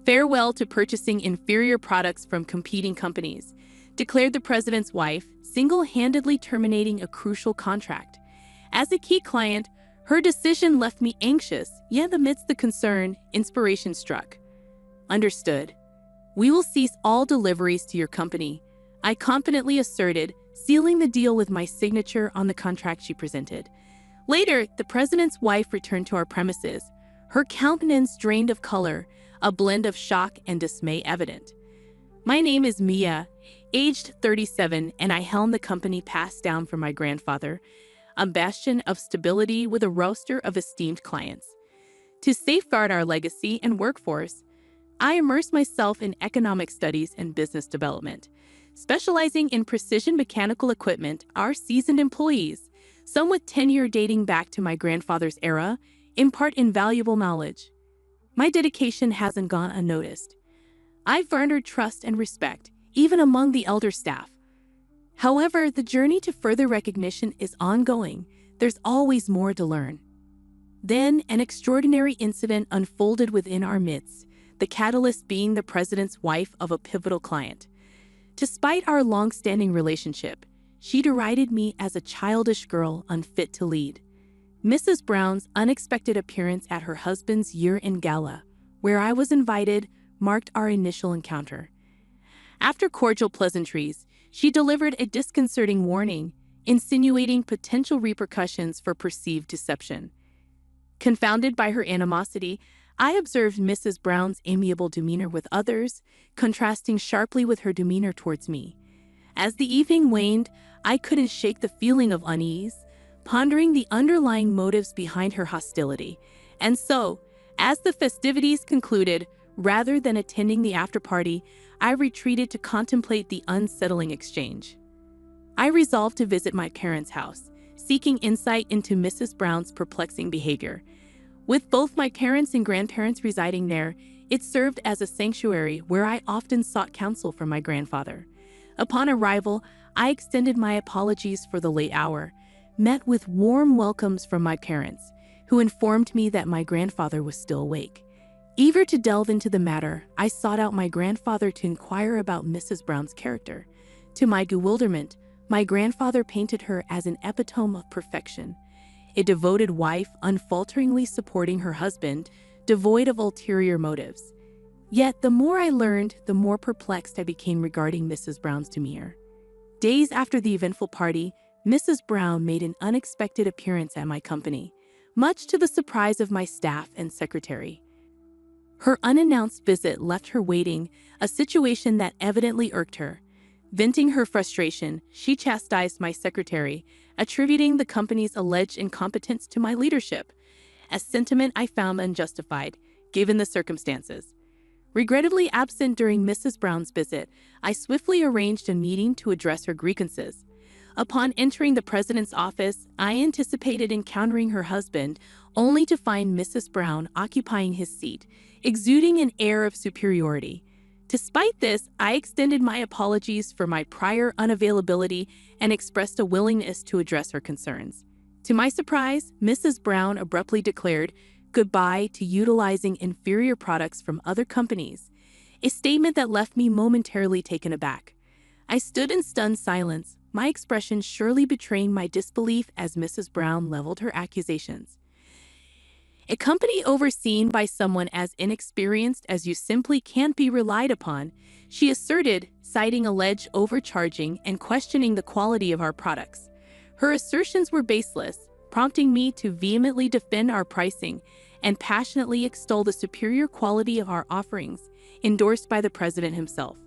Farewell to purchasing inferior products from competing companies, declared the president's wife, single-handedly terminating a crucial contract. As a key client, her decision left me anxious, yet amidst the concern, inspiration struck. Understood. We will cease all deliveries to your company, I confidently asserted, sealing the deal with my signature on the contract she presented. Later, the president's wife returned to our premises, her countenance drained of color, a blend of shock and dismay evident. My name is Mia, aged 37, and I helm the company passed down from my grandfather, a bastion of stability with a roster of esteemed clients. To safeguard our legacy and workforce, I immersed myself in economic studies and business development. Specializing in precision mechanical equipment, our seasoned employees, some with tenure dating back to my grandfather's era, impart invaluable knowledge. My dedication hasn't gone unnoticed. I've garnered trust and respect, even among the elder staff. However, the journey to further recognition is ongoing. There's always more to learn. Then, an extraordinary incident unfolded within our midst, the catalyst being the president's wife of a pivotal client. Despite our long-standing relationship, she derided me as a childish girl unfit to lead. Mrs. Brown's unexpected appearance at her husband's year-end gala, where I was invited, marked our initial encounter. After cordial pleasantries, she delivered a disconcerting warning, insinuating potential repercussions for perceived deception. Confounded by her animosity, I observed Mrs. Brown's amiable demeanor with others, contrasting sharply with her demeanor towards me. As the evening waned, I couldn't shake the feeling of unease, pondering the underlying motives behind her hostility. And so, as the festivities concluded, rather than attending the after-party, I retreated to contemplate the unsettling exchange. I resolved to visit my parents' house, seeking insight into Mrs. Brown's perplexing behavior. With both my parents and grandparents residing there, it served as a sanctuary where I often sought counsel from my grandfather. Upon arrival, I extended my apologies for the late hour, met with warm welcomes from my parents, who informed me that my grandfather was still awake. Eager to delve into the matter, I sought out my grandfather to inquire about Mrs. Brown's character. To my bewilderment, my grandfather painted her as an epitome of perfection, a devoted wife unfalteringly supporting her husband, devoid of ulterior motives. Yet, the more I learned, the more perplexed I became regarding Mrs. Brown's demeanor. Days after the eventful party, Mrs. Brown made an unexpected appearance at my company, much to the surprise of my staff and secretary. Her unannounced visit left her waiting, a situation that evidently irked her. Venting her frustration, she chastised my secretary, attributing the company's alleged incompetence to my leadership, a sentiment I found unjustified, given the circumstances. Regrettably absent during Mrs. Brown's visit, I swiftly arranged a meeting to address her grievances. Upon entering the president's office, I anticipated encountering her husband, only to find Mrs. Brown occupying his seat, exuding an air of superiority. Despite this, I extended my apologies for my prior unavailability and expressed a willingness to address her concerns. To my surprise, Mrs. Brown abruptly declared goodbye to utilizing inferior products from other companies, a statement that left me momentarily taken aback. I stood in stunned silence, my expression surely betraying my disbelief as Mrs. Brown leveled her accusations. A company overseen by someone as inexperienced as you simply can't be relied upon, she asserted, citing alleged overcharging and questioning the quality of our products. Her assertions were baseless, prompting me to vehemently defend our pricing and passionately extol the superior quality of our offerings, endorsed by the president himself.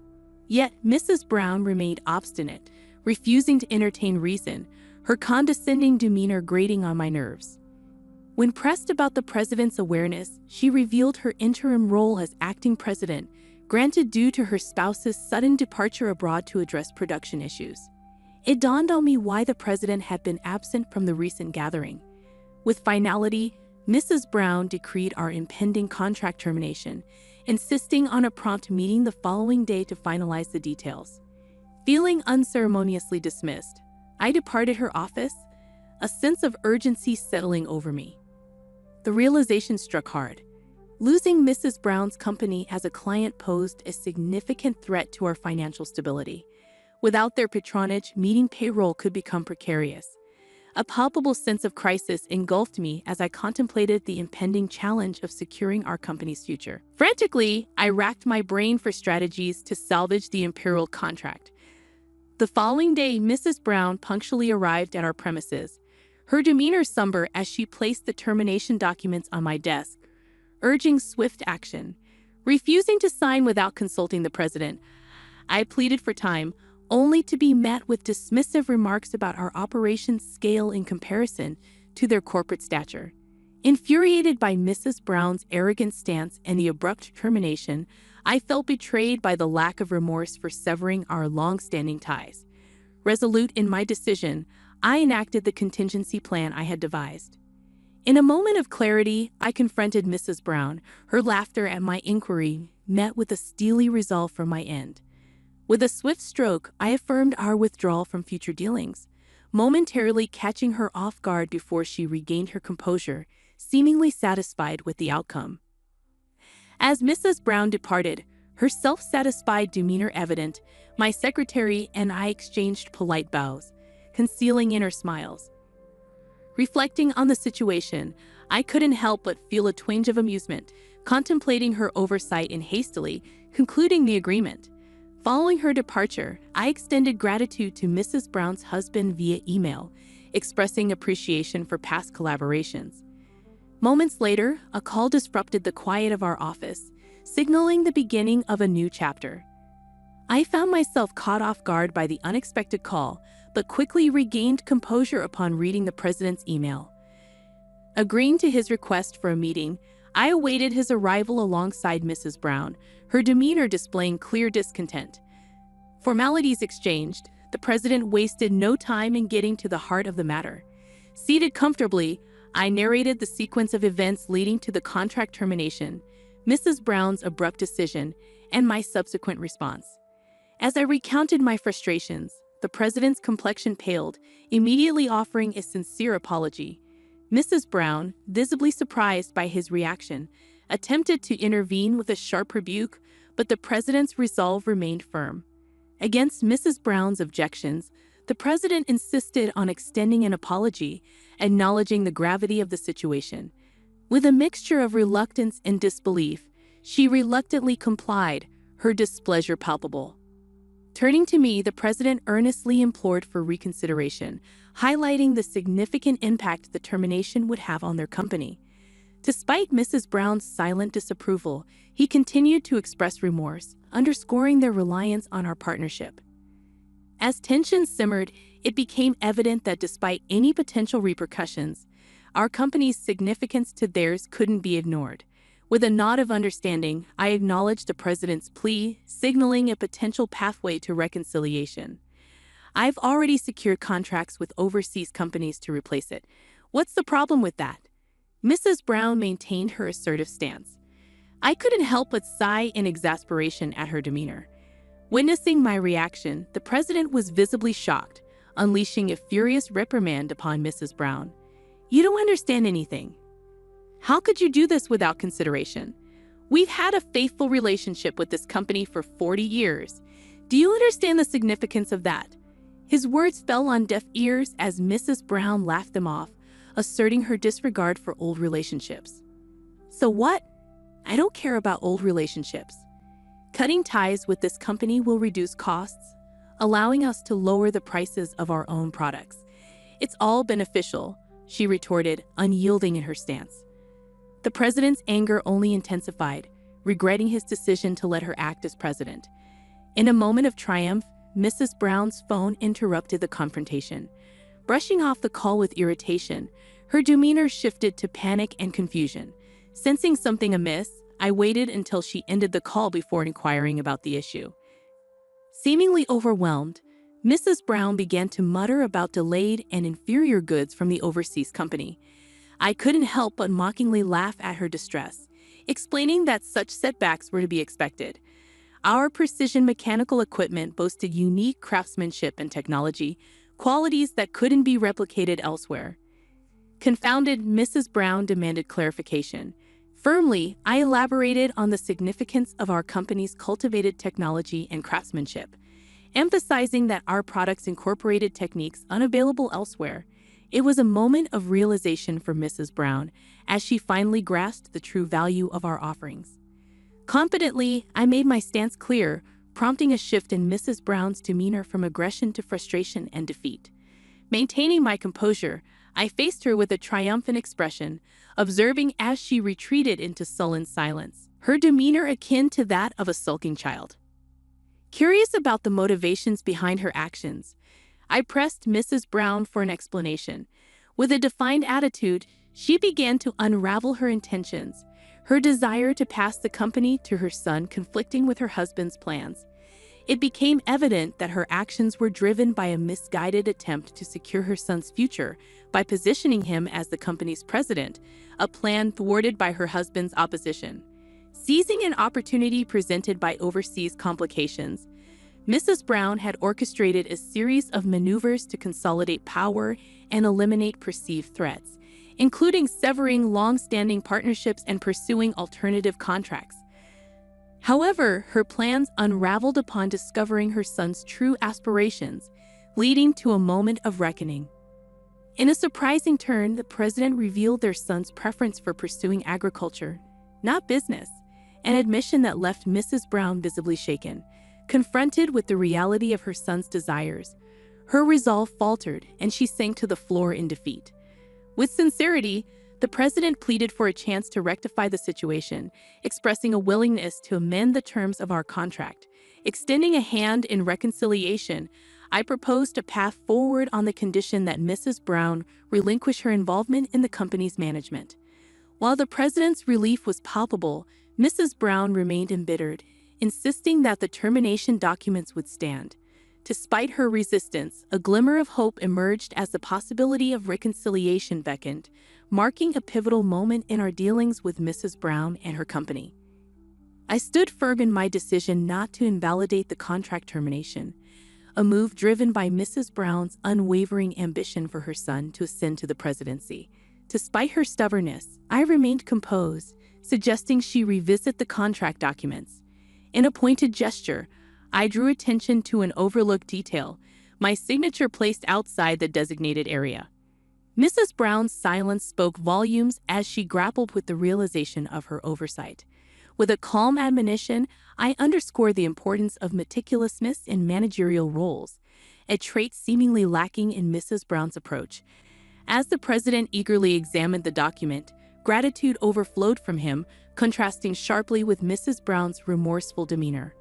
Yet Mrs. Brown remained obstinate, refusing to entertain reason, her condescending demeanor grating on my nerves. When pressed about the president's awareness, she revealed her interim role as acting president, granted due to her spouse's sudden departure abroad to address production issues. It dawned on me why the president had been absent from the recent gathering. With finality, Mrs. Brown decreed our impending contract termination, insisting on a prompt meeting the following day to finalize the details. Feeling unceremoniously dismissed, I departed her office, a sense of urgency settling over me. The realization struck hard. Losing Mrs. Brown's company as a client posed a significant threat to our financial stability. Without their patronage, meeting payroll could become precarious. A palpable sense of crisis engulfed me as I contemplated the impending challenge of securing our company's future. Frantically, I racked my brain for strategies to salvage the imperial contract. The following day, Mrs. Brown punctually arrived at our premises, her demeanor somber as she placed the termination documents on my desk, urging swift action. Refusing to sign without consulting the president, I pleaded for time, only to be met with dismissive remarks about our operations' scale in comparison to their corporate stature. Infuriated by Mrs. Brown's arrogant stance and the abrupt termination, I felt betrayed by the lack of remorse for severing our long-standing ties. Resolute in my decision, I enacted the contingency plan I had devised. In a moment of clarity, I confronted Mrs. Brown, her laughter at my inquiry met with a steely resolve from my end. With a swift stroke, I affirmed our withdrawal from future dealings, momentarily catching her off guard before she regained her composure, seemingly satisfied with the outcome. As Mrs. Brown departed, her self-satisfied demeanor evident, my secretary and I exchanged polite bows, concealing inner smiles. Reflecting on the situation, I couldn't help but feel a twinge of amusement, contemplating her oversight and hastily concluding the agreement. Following her departure, I extended gratitude to Mrs. Brown's husband via email, expressing appreciation for past collaborations. Moments later, a call disrupted the quiet of our office, signaling the beginning of a new chapter. I found myself caught off guard by the unexpected call, but quickly regained composure upon reading the president's email. Agreeing to his request for a meeting, I awaited his arrival alongside Mrs. Brown, her demeanor displaying clear discontent. Formalities exchanged, the president wasted no time in getting to the heart of the matter. Seated comfortably, I narrated the sequence of events leading to the contract termination, Mrs. Brown's abrupt decision, and my subsequent response. As I recounted my frustrations, the president's complexion paled, immediately offering a sincere apology. Mrs. Brown, visibly surprised by his reaction, attempted to intervene with a sharp rebuke, but the president's resolve remained firm. Against Mrs. Brown's objections, the president insisted on extending an apology, acknowledging the gravity of the situation. With a mixture of reluctance and disbelief, she reluctantly complied, her displeasure palpable. Turning to me, the president earnestly implored for reconsideration, highlighting the significant impact the termination would have on their company. Despite Mrs. Brown's silent disapproval, he continued to express remorse, underscoring their reliance on our partnership. As tensions simmered, it became evident that despite any potential repercussions, our company's significance to theirs couldn't be ignored. With a nod of understanding, I acknowledged the president's plea, signaling a potential pathway to reconciliation. I've already secured contracts with overseas companies to replace it. What's the problem with that? Mrs. Brown maintained her assertive stance. I couldn't help but sigh in exasperation at her demeanor. Witnessing my reaction, the president was visibly shocked, unleashing a furious reprimand upon Mrs. Brown. "You don't understand anything. How could you do this without consideration? We've had a faithful relationship with this company for 40 years. Do you understand the significance of that?" His words fell on deaf ears as Mrs. Brown laughed them off, asserting her disregard for old relationships. "So what? I don't care about old relationships. Cutting ties with this company will reduce costs, allowing us to lower the prices of our own products. It's all beneficial," she retorted, unyielding in her stance. The president's anger only intensified, regretting his decision to let her act as president. In a moment of triumph, Mrs. Brown's phone interrupted the confrontation. Brushing off the call with irritation, her demeanor shifted to panic and confusion. Sensing something amiss, I waited until she ended the call before inquiring about the issue. Seemingly overwhelmed, Mrs. Brown began to mutter about delayed and inferior goods from the overseas company. I couldn't help but mockingly laugh at her distress, explaining that such setbacks were to be expected. Our precision mechanical equipment boasted unique craftsmanship and technology, qualities that couldn't be replicated elsewhere. Confounded, Mrs. Brown demanded clarification. Firmly, I elaborated on the significance of our company's cultivated technology and craftsmanship, emphasizing that our products incorporated techniques unavailable elsewhere. It was a moment of realization for Mrs. Brown as she finally grasped the true value of our offerings. Confidently, I made my stance clear, prompting a shift in Mrs. Brown's demeanor from aggression to frustration and defeat. Maintaining my composure, I faced her with a triumphant expression, observing as she retreated into sullen silence, her demeanor akin to that of a sulking child. Curious about the motivations behind her actions, I pressed Mrs. Brown for an explanation. With a defined attitude, she began to unravel her intentions, her desire to pass the company to her son conflicting with her husband's plans. It became evident that her actions were driven by a misguided attempt to secure her son's future by positioning him as the company's president, a plan thwarted by her husband's opposition. Seizing an opportunity presented by overseas complications, Mrs. Brown had orchestrated a series of maneuvers to consolidate power and eliminate perceived threats, including severing long-standing partnerships and pursuing alternative contracts. However, her plans unraveled upon discovering her son's true aspirations, leading to a moment of reckoning. In a surprising turn, the president revealed their son's preference for pursuing agriculture, not business, an admission that left Mrs. Brown visibly shaken. Confronted with the reality of her son's desires, her resolve faltered and she sank to the floor in defeat. With sincerity, the president pleaded for a chance to rectify the situation, expressing a willingness to amend the terms of our contract. Extending a hand in reconciliation, I proposed a path forward on the condition that Mrs. Brown relinquish her involvement in the company's management. While the president's relief was palpable, Mrs. Brown remained embittered, insisting that the termination documents would stand. Despite her resistance, a glimmer of hope emerged as the possibility of reconciliation beckoned, marking a pivotal moment in our dealings with Mrs. Brown and her company. I stood firm in my decision not to invalidate the contract termination, a move driven by Mrs. Brown's unwavering ambition for her son to ascend to the presidency. Despite her stubbornness, I remained composed, suggesting she revisit the contract documents. In a pointed gesture, I drew attention to an overlooked detail, my signature placed outside the designated area. Mrs. Brown's silence spoke volumes as she grappled with the realization of her oversight. With a calm admonition, I underscored the importance of meticulousness in managerial roles, a trait seemingly lacking in Mrs. Brown's approach. As the president eagerly examined the document, gratitude overflowed from him, contrasting sharply with Mrs. Brown's remorseful demeanor.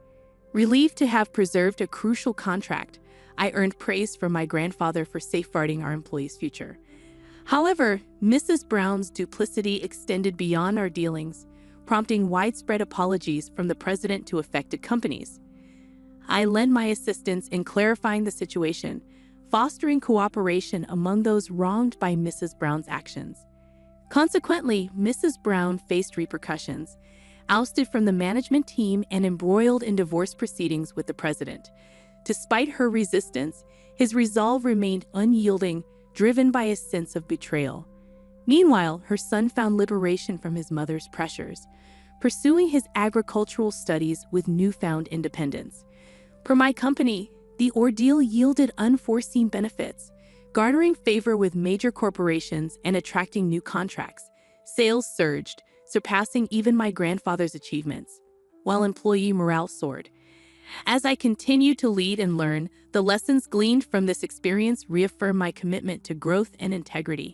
Relieved to have preserved a crucial contract, I earned praise from my grandfather for safeguarding our employees' future. However, Mrs. Brown's duplicity extended beyond our dealings, prompting widespread apologies from the president to affected companies. I lent my assistance in clarifying the situation, fostering cooperation among those wronged by Mrs. Brown's actions. Consequently, Mrs. Brown faced repercussions, ousted from the management team and embroiled in divorce proceedings with the president. Despite her resistance, his resolve remained unyielding, driven by a sense of betrayal. Meanwhile, her son found liberation from his mother's pressures, pursuing his agricultural studies with newfound independence. For my company, the ordeal yielded unforeseen benefits, garnering favor with major corporations and attracting new contracts. Sales surged, surpassing even my grandfather's achievements, while employee morale soared. As I continued to lead and learn, the lessons gleaned from this experience reaffirmed my commitment to growth and integrity.